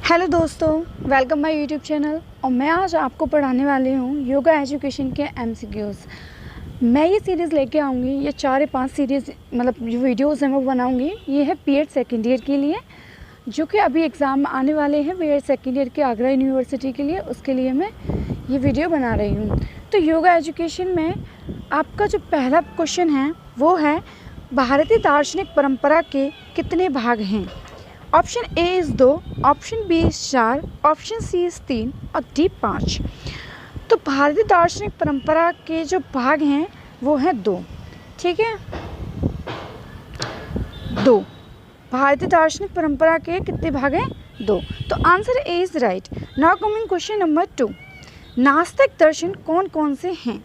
Hello दोस्तों, welcome my YouTube channel. और मैं आज आपको पढ़ाने वाली हूँ योगा एजुकेशन के एमसीक्यूज़। मैं ये सीरीज़ लेके आऊँगी, ये 4 या 5 सीरीज़ मतलब जो वीडियोस हैं वो बनाऊँगी। ये है बीएड सेकेंड ईयर के लिए, जो कि अभी एग्ज़ाम आने वाले हैं बीएड सेकेंड ईयर के आगरा यूनिवर्सिटी के लिए। उसके लिए मैं ये वीडियो बना रही हूँ। तो योगा एजुकेशन में आपका जो पहला क्वेश्चन है वो है, भारतीय दार्शनिक परंपरा के कितने भाग हैं? Option A is 2, option B is 4, option C is 3 और डी 5। तो भारतीय दार्शनिक परंपरा के जो भाग हैं वो हैं 2। ठीक है, 2। भारतीय दार्शनिक परंपरा के कितने भाग हैं? 2। तो answer A is right. Now coming question number 2। नास्तिक दर्शन कौन कौन से हैं?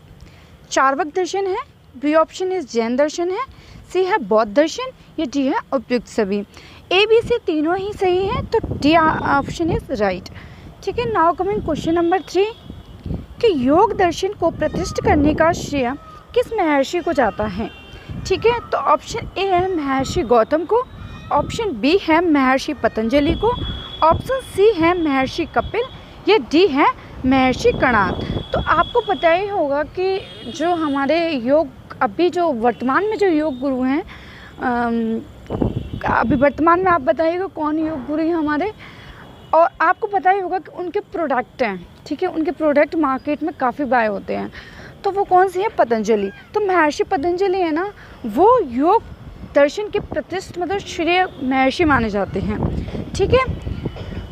चार्वाक दर्शन है, बी ऑप्शन इज जैन दर्शन है, सी है बौद्ध दर्शन, या डी है उपयुक्त सभी। ए बी सी तीनों ही सही हैं, तो डी ऑप्शन इज राइट। ठीक है, नाउ कमिंग क्वेश्चन नंबर 3 कि योग दर्शन को प्रतिष्ठित करने का श्रेय किस महर्षि को जाता है? ठीक है, तो ऑप्शन ए है महर्षि गौतम को, ऑप्शन बी है महर्षि पतंजलि को, ऑप्शन सी है महर्षि कपिल, या डी है महर्षि कणाद। तो आपको पता ही होगा कि जो हमारे योग अभी जो वर्तमान में जो योग गुरु हैं, अभी वर्तमान में आप बताइएगा कौन योग गुरु हैं हमारे, और आपको पता ही होगा कि उनके प्रोडक्ट हैं। ठीक है, उनके प्रोडक्ट मार्केट में काफ़ी बाय होते हैं, तो वो कौन सी है? पतंजलि। तो महर्षि पतंजलि है ना, वो योग दर्शन के प्रतिष्ठित मतलब श्रेय महर्षि माने जाते हैं। ठीक है,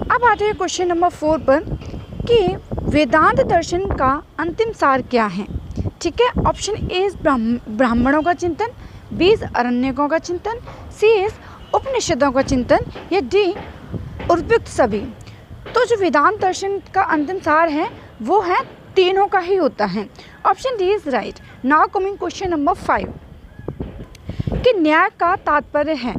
अब आते हैं क्वेश्चन नंबर 4 पर कि वेदांत दर्शन का अंतिम सार क्या है? ठीक है, ऑप्शन ए इज ब्राह्मणों का चिंतन, बी इज अरण्यकों का चिंतन, सी इज उपनिषदों का चिंतन, या डी उपयुक्त सभी। तो जो वेदांत दर्शन का अंतिम सार है वो है तीनों का ही होता है। Option D is right. Now coming question number 5 कि न्याय का तात्पर्य है।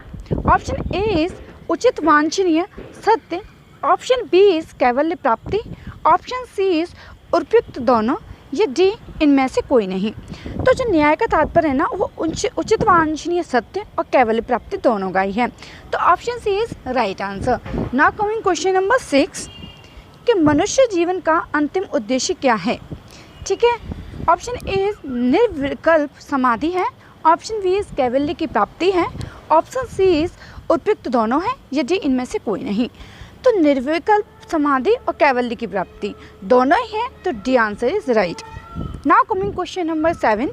ऑप्शन ए इज उचित वांछनीय सत्य, ऑप्शन बी इज कैवल्य प्राप्ति, ऑप्शन सी इज उपयुक्त दोनों, ये डी इनमें से कोई नहीं। तो जो न्याय का तात्पर्य है ना, वो उचित वांछनीय सत्य और कैवल्य प्राप्ति दोनों का ही है। तो option C is right answer. Now coming question number 6 कि मनुष्य जीवन का अंतिम उद्देश्य क्या है? ठीक है, ऑप्शन ए इज निर्विकल्प समाधि है, ऑप्शन बी इज कैवल्य की प्राप्ति है, ऑप्शन सी इज उपयुक्त दोनों है, या डी इनमें से कोई नहीं। तो निर्विकल्प समाधि और कैवल्य की प्राप्ति दोनों ही हैं, तो D answer is right. Now coming question number 7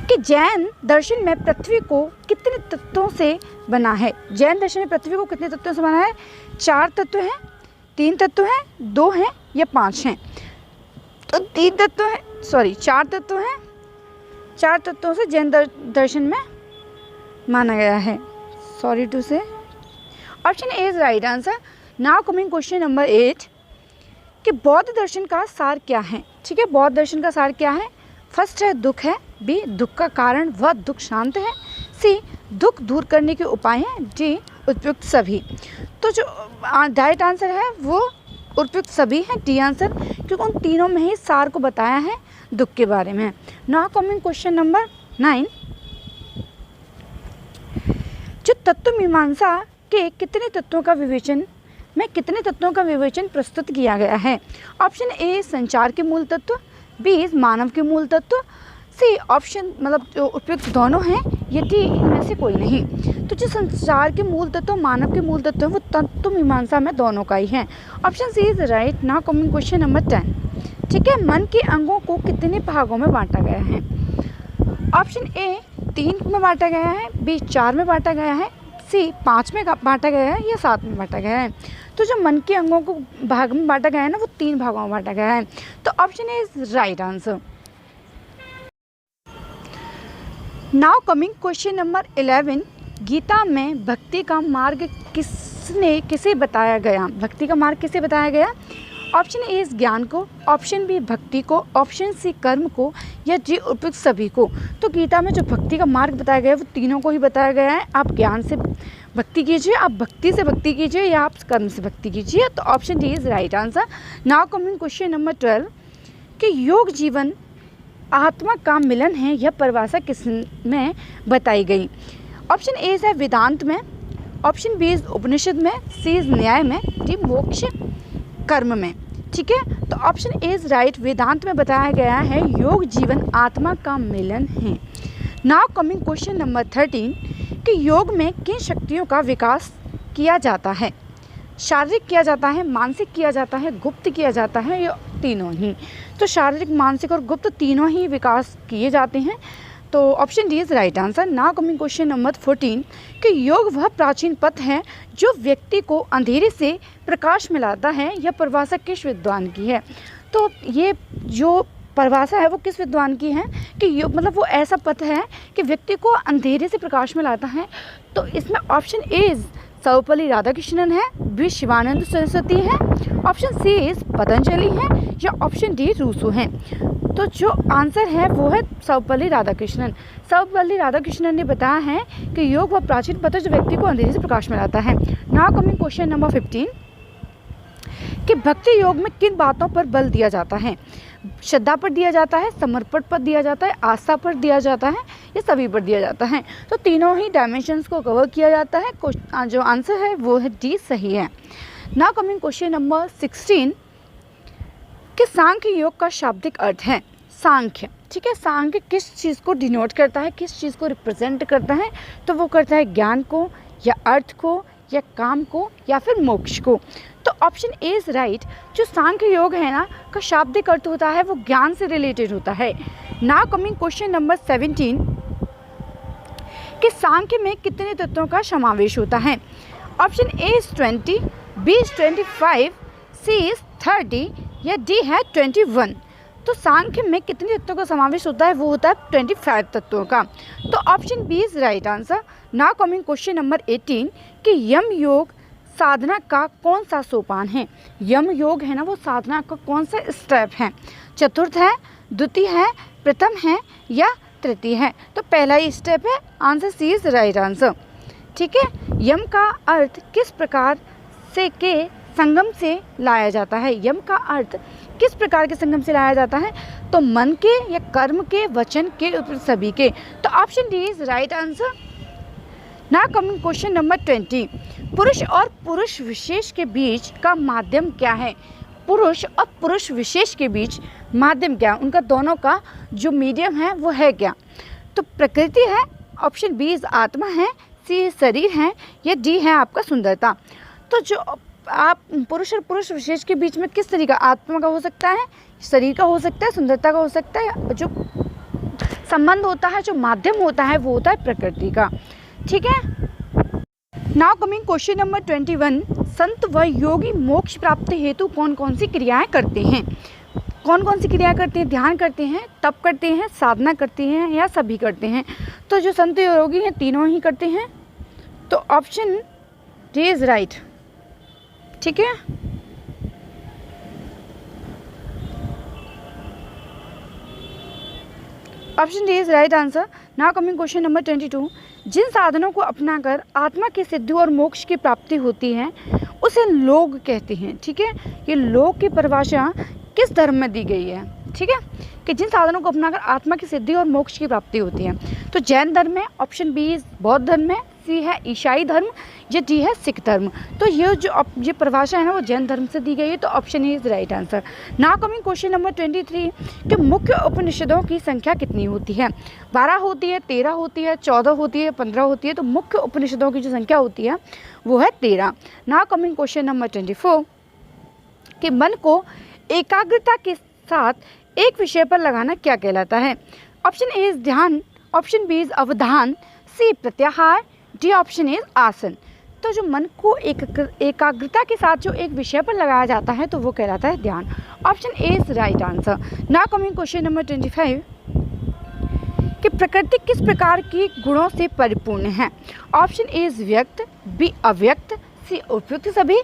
कि जैन दर्शन में पृथ्वी को कितने तत्वों से बना है? जैन दर्शन में पृथ्वी को कितने तत्वों से बना है? 4 तत्व हैं, 3 तत्व हैं, 2 हैं, या 5 हैं? तो 3 तत्व हैं, 4 तत्व हैं। 4 तत्वों से जैन दर्शन में माना गया है। सॉरी टू से option A is right answer. Now coming question number 8 कि बौद्ध दर्शन का सार क्या है? ठीक है, बौद्ध दर्शन का सार क्या है? फर्स्ट है दुख है, बी दुख का कारण व दुख शांत है, सी दुख दूर करने के उपाय हैं, डी उपयुक्त सभी। तो जो राइट आंसर है वो उपयुक्त सभी है, डी आंसर, क्योंकि उन तीनों में ही सार को बताया है दुख के बारे में। नाउ कमिंग क्वेश्चन नंबर 9 जो तत्व मीमांसा के कितने तत्वों का विवेचन प्रस्तुत किया गया है? ऑप्शन ए संचार के मूल तत्व, बी मानव के मूल तत्व, सी ऑप्शन मतलब जो उपयुक्त दोनों हैं, ये डी इनमें से कोई नहीं। तो जो संचार के मूल तत्व मानव के मूल तत्व है वो तत्व मीमांसा में दोनों का ही है। Option C is right. Now coming question number 10 ठीक है, मन के अंगों को कितने भागों में बांटा गया है? ऑप्शन ए 3 में बांटा गया है, बी 4 में बांटा गया है, सी 5 में बांटा गया है, या 7 में बांटा गया है। तो जो मन के अंगों को भाग में बांटा गया है ना, वो 3 भागों में बांटा गया है। तो option is right answer. Now coming question number 11 Gita में भक्ति का मार्ग किसे बताया गया? भक्ति का मार्ग किसे बताया गया? ऑप्शन ए इज ज्ञान को, ऑप्शन बी भक्ति को, ऑप्शन सी कर्म को, या डी उपयुक्त सभी को। तो गीता में जो भक्ति का मार्ग बताया गया है वो तीनों को ही बताया गया है। आप ज्ञान से भक्ति कीजिए, आप भक्ति से भक्ति कीजिए, या आप कर्म से भक्ति कीजिए। तो option D is right answer. Now coming question number 12 कि योग जीवन आत्मा का मिलन है, यह परिभाषा किस में बताई गई? ऑप्शन ए है वेदांत में, ऑप्शन बी इज उपनिषद में, सी इज न्याय में, डी मोक्ष कर्म में। ठीक है, तो ऑप्शन ए इज राइट। वेदांत में बताया गया है योग जीवन आत्मा का मिलन है। नाउ कमिंग क्वेश्चन नंबर 13 कि योग में किन शक्तियों का विकास किया जाता है? शारीरिक किया जाता है, मानसिक किया जाता है, गुप्त किया जाता है, या तीनों ही? तो शारीरिक, मानसिक और गुप्त तीनों ही विकास किए जाते हैं। तो option D is right answer. Now coming question number 14 कि योग वह प्राचीन पथ है जो व्यक्ति को अंधेरे से प्रकाश में लाता है। यह परिभाषा किस विद्वान की है? तो ये जो परिभाषा है वो किस विद्वान की है कि योग मतलब वो ऐसा पथ है कि व्यक्ति को अंधेरे से प्रकाश में लाता है। तो इसमें option A is Sarvepalli Radhakrishnan है, बी शिवानंद सरस्वती है, ऑप्शन सी इज पतंजलि है, या ऑप्शन डी रूसो है। तो जो आंसर है वो है सर्वपल्ली राधाकृष्णन। सर्वपल्ली राधाकृष्णन ने बताया है कि योग वह प्राचीन पथ है जो व्यक्ति को अंधेरे से प्रकाश में लाता है। नाउ कमिंग क्वेश्चन नंबर 15 कि भक्ति योग में किन बातों पर बल दिया जाता है? श्रद्धा पर दिया जाता है, समर्पण पर दिया जाता है, आस्था पर दिया जाता है, ये सभी पर दिया जाता है। तो तीनों ही डायमेंशंस को कवर किया जाता है। जो आंसर है वो है डी सही है। नाउ कमिंग क्वेश्चन नंबर 16 कि सांख्य योग का शाब्दिक अर्थ है सांख्य। ठीक है, सांख्य किस चीज़ को डिनोट करता है, किस चीज़ को रिप्रेजेंट करता है? तो वो करता है ज्ञान को, या अर्थ को, या काम को, या फिर मोक्ष को। तो ऑप्शन ए इज राइट। जो सांख्य योग है ना का शाब्दिक अर्थ होता है वो ज्ञान से रिलेटेड होता है। नाउ कमिंग क्वेश्चन नंबर 17 कि सांख्य में कितने तत्वों का समावेश होता है? Option A is 20, B is 25, C is 30, या डी है 21। तो सांख्य में कितने तत्वों का समावेश होता है? वो होता है 25 तत्वों का। तो option B is right answer. Now coming question number 18 कि यम योग साधना का कौन सा सोपान है? यम योग है ना वो साधना का कौन सा स्टेप है? चतुर्थ है, द्वितीय है, प्रथम है, या तृतीय है? तो पहला ही स्टेप है, answer C is right answer. ठीक है, यम का अर्थ किस प्रकार से के संगम से लाया जाता है? यम का अर्थ किस प्रकार के संगम से लाया जाता है? तो मन के, या कर्म के, वचन के, सभी के। तो option D is right answer. Now coming question number 20 पुरुष और पुरुष विशेष के बीच का माध्यम क्या है? पुरुष और पुरुष विशेष के बीच माध्यम क्या है? उनका दोनों का जो मीडियम है वो है क्या? तो प्रकृति है, ऑप्शन बी इज आत्मा है, सी शरीर है, या डी है आपका सुंदरता। तो जो आप पुरुष और पुरुष विशेष के बीच में किस तरीका, आत्मा का हो सकता है, शरीर का हो सकता है, सुंदरता का हो सकता है, जो संबंध होता है, जो माध्यम होता है वो होता है प्रकृति का। ठीक है, नाउ कमिंग क्वेश्चन नंबर 21 संत व योगी मोक्ष प्राप्ति हेतु कौन कौन सी क्रियाएं करते हैं? कौन कौन सी क्रिया करते हैं? ध्यान करते हैं, तप करते हैं, साधना करते हैं, या सभी करते हैं? तो जो संत योगी हैं तीनों ही करते हैं। तो ऑप्शन डी इज राइट। ठीक है, option D is right answer. Now coming question number 22 जिन साधनों को अपनाकर आत्मा की सिद्धि और मोक्ष की प्राप्ति होती है उसे लोग कहते हैं। ठीक है, ये लोग की परिभाषा किस धर्म में दी गई है? ठीक है, कि जिन साधनों को अपनाकर आत्मा की सिद्धि और मोक्ष की प्राप्ति होती है। तो जैन धर्म में, ऑप्शन बी बौद्ध धर्म है, सी है ईसाई धर्म, या डी है सिख धर्म। तो ये परिभाषा है ना वो जैन धर्म से दी गई है। तो option A is right answer. Now coming question number 23 कि मुख्य उपनिषदों की संख्या कितनी होती है? 12 होती है, 13 होती है, 14 होती है, 15 होती है? तो मुख्य उपनिषदों की जो संख्या होती है वो है 13। नाउ कमिंग क्वेश्चन नंबर 24 कि मन को एकाग्रता के साथ एक विषय पर लगाना क्या कहलाता है? ऑप्शन ए इज ध्यान, ऑप्शन बी इज अवधान, सी प्रत्याहार, डी ऑप्शन इज आसन। तो जो मन को एकाग्रता के साथ जो एक विषय पर लगाया जाता है तो वो कहलाता है ध्यान। Option A is right answer. Now coming question number 25 कि प्रकृति किस प्रकार की गुणों से परिपूर्ण है? ऑप्शन ए इज व्यक्त, बी अव्यक्त, सी उपयुक्त सभी,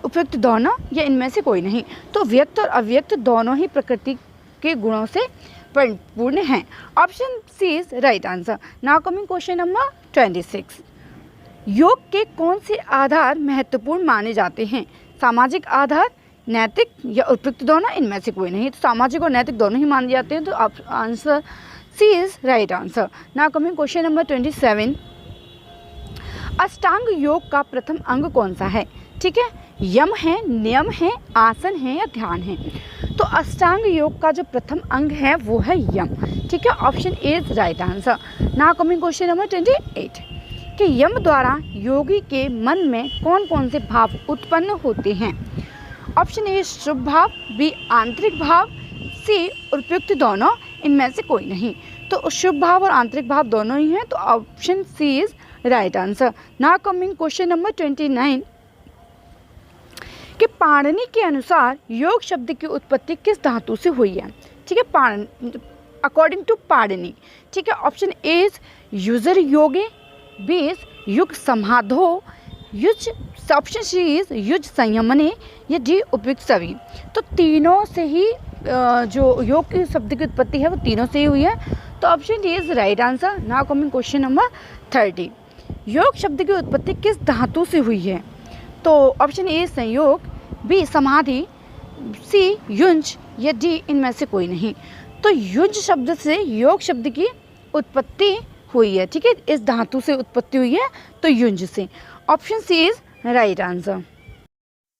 उपयुक्त दोनों, या इनमें से कोई नहीं? तो व्यक्त और अव्यक्त दोनों ही प्रकृति के गुणों से परिपूर्ण हैं। Option C is right answer. Now coming question number 26 योग के कौन से आधार महत्वपूर्ण माने जाते हैं? सामाजिक आधार, नैतिक, या उपयुक्त दोनों, इनमें से कोई नहीं? तो सामाजिक और नैतिक दोनों ही माने जाते हैं। तो answer C is right answer. Now coming question number 27 अष्टांग योग का प्रथम अंग कौन सा है? ठीक है, यम है, नियम है, आसन है या ध्यान है? तो अष्टांग योग का जो प्रथम अंग है वो है यम। ठीक है, option A is right answer. Now coming question number 28 कि यम द्वारा योगी के मन में कौन कौन से भाव उत्पन्न होते हैं? ऑप्शन ए शुभ भाव, बी आंतरिक भाव, सी उपयुक्त दोनों, इनमें से कोई नहीं। तो शुभ भाव और आंतरिक भाव दोनों ही हैं, तो option C is right answer. Now coming question number 29 कि पाणिनि के अनुसार योग शब्द की उत्पत्ति किस धातु से हुई है? ठीक है, अकॉर्डिंग टू पाणिनि। ठीक है, ऑप्शन ए इज युजर योगे, बी इज युग समाधो, युज, ऑप्शन सी इज युज संयमने, या डी उपयुक्त सभी। तो तीनों से ही जो योग के शब्द की उत्पत्ति है वो तीनों से ही हुई है, तो option D is right answer. Now coming question number 30 योग शब्द की उत्पत्ति किस धातु से हुई है? तो ऑप्शन ए संयोग, बी समाधि, सी युंज, या डी इनमें से कोई नहीं। तो युंज शब्द से योग शब्द की उत्पत्ति हुई है। ठीक है, इस धातु से उत्पत्ति हुई है, तो युंज से। Option C is right answer.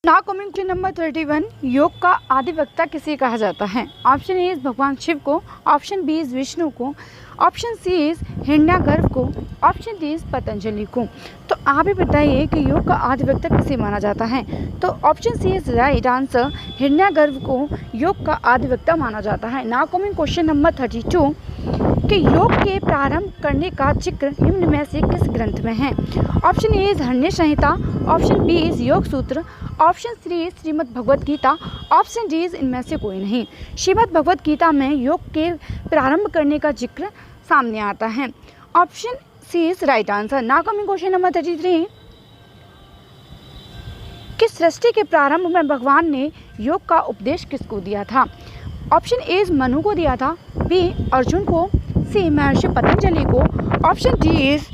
Now coming to number 31 योग का आदिवक्ता किसे कहा जाता है? ऑप्शन ए इज भगवान शिव को, ऑप्शन बी इज विष्णु को, ऑप्शन सी इज हिरण्यगर्भ को, ऑप्शन डी इज पतंजलि को। तो आप ही बताइए कि योग का आदिवक्ता किसे माना जाता है? तो option C is right answer, Hiranyagarbha को योग का आदिवक्ता माना जाता है। नाउ कमिंग क्वेश्चन नंबर 32 कि योग के प्रारंभ करने का जिक्र निम्न में से किस ग्रंथ में है? Option A is Hiranya Samhita, option B is Yoga Sutra, option C is Shrimad Bhagavad Gita, option D is इनमें से कोई नहीं। श्रीमद् भगवत गीता में योग के प्रारंभ करने का जिक्र सामने आता है। Option C is right answer. Now coming question number 33 कि सृष्टि के प्रारंभ में भगवान ने योग का उपदेश किसको दिया था? ऑप्शन ए इज मनु को दिया था, बी अर्जुन को, सी महर्षि पतंजलि को, ऑप्शन डी इज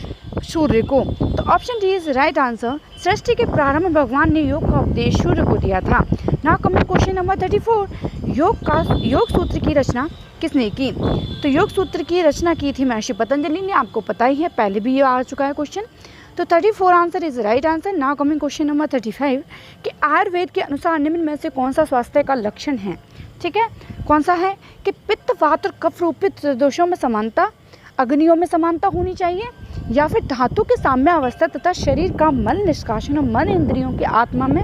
सूर्य को। तो option D is right answer. सृष्टि के प्रारंभ में भगवान ने योग का उपदेश सूर्य को दिया था। नाउ कमिंग क्वेश्चन नंबर 34 योग सूत्र की रचना किसने की? तो योग सूत्र की रचना की थी महर्षि पतंजलि ने, आपको पता ही है, पहले भी ये आ चुका है क्वेश्चन। तो 34 answer is right answer. Now coming question number 35 कि आयुर्वेद के अनुसार निम्न में से कौन सा स्वास्थ्य का लक्षण है? ठीक है, कौन सा है? कि पित्त, वात और कफ रूपित दोषों में समानता, अग्नियों में समानता होनी चाहिए, या फिर धातु के साम्य अवस्था तथा शरीर का मल निष्कासन और मन इंद्रियों की आत्मा में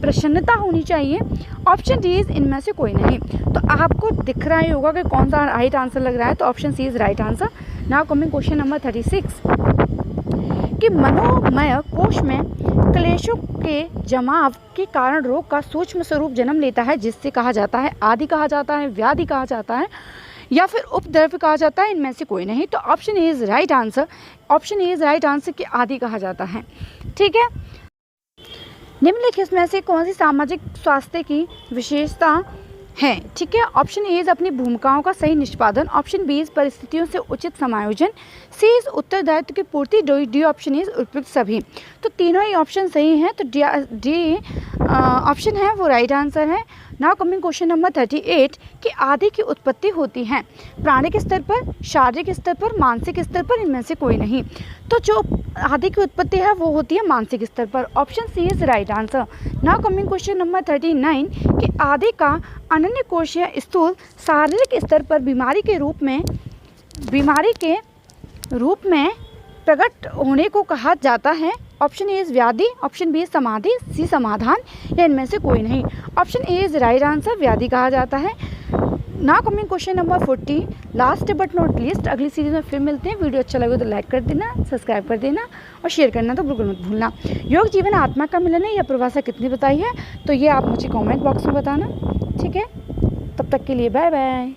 प्रसन्नता होनी चाहिए। ऑप्शन डी इज इनमें से कोई नहीं। तो आपको दिख रहा ही होगा कि कौन सा राइट आंसर लग रहा है, तो option C is right answer. Now coming question number 36 कि मनोमय कोश में क्लेशों के जमाव के कारण रोग का सूक्ष्म स्वरूप जन्म लेता है, जिससे कहा जाता है आदि कहा जाता है, व्याधि कहा जाता है, या फिर उपद्रव कहा जाता है, इनमें से कोई नहीं। तो option A is right answer. Option A is right answer कि आदि कहा जाता है। ठीक है, निम्नलिखित में से कौन सी सामाजिक स्वास्थ्य की विशेषता है? ठीक है, ऑप्शन ए इज अपनी भूमिकाओं का सही निष्पादन, ऑप्शन बी इज परिस्थितियों से उचित समायोजन, सी इज उत्तरदायित्व की पूर्ति, डी ऑप्शन इज उपयुक्त सभी। तो तीनों ही ऑप्शन सही हैं, तो डी ऑप्शन है वो राइट आंसर है। नाउ कमिंग क्वेश्चन नंबर 38 कि आदि की उत्पत्ति होती है प्राणिक स्तर पर, शारीरिक स्तर पर, मानसिक स्तर पर, इनमें से कोई नहीं। तो जो आदि की उत्पत्ति है वो होती है मानसिक स्तर पर। Option C is right answer. Now coming question number 39 कि आदि का अनन्य कोशीय स्थूल शारीरिक स्तर पर बीमारी के रूप में प्रकट होने को कहा जाता है। ऑप्शन ए इज व्याधि, ऑप्शन बी समाधि, सी समाधान, या इनमें से कोई नहीं। Option A is right answer, व्याधि कहा जाता है। Now coming question number 40 last but not least. अगली सीरीज में फिर मिलते हैं। वीडियो अच्छा लगे तो लाइक कर देना, सब्सक्राइब कर देना और शेयर करना तो बिल्कुल मत भूलना। योग जीवन आत्मा का मिलन है, यह परिभाषा कितनी बताई है, तो ये आप मुझे कमेंट बॉक्स में बताना। ठीक है, तब तक के लिए बाय बाय।